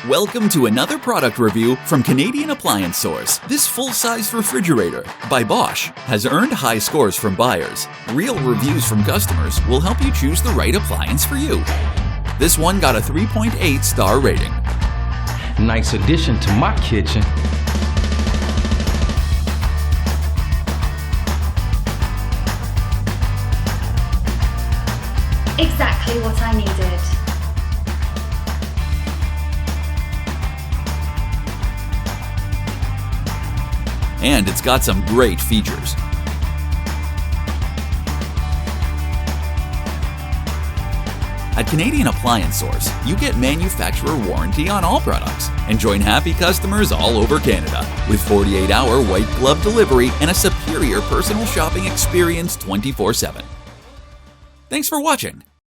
Welcome to another product review from Canadian Appliance Source. This full-size refrigerator by Bosch has earned high scores from buyers. Real reviews from customers will help you choose the right appliance for you. This one got a 3.8 star rating. Nice addition to my kitchen. Exactly what I needed. And it's got some great features. At Canadian Appliance Source, you get manufacturer warranty on all products and join happy customers all over Canada with 48-hour white glove delivery and a superior personal shopping experience 24/7. Thanks for watching.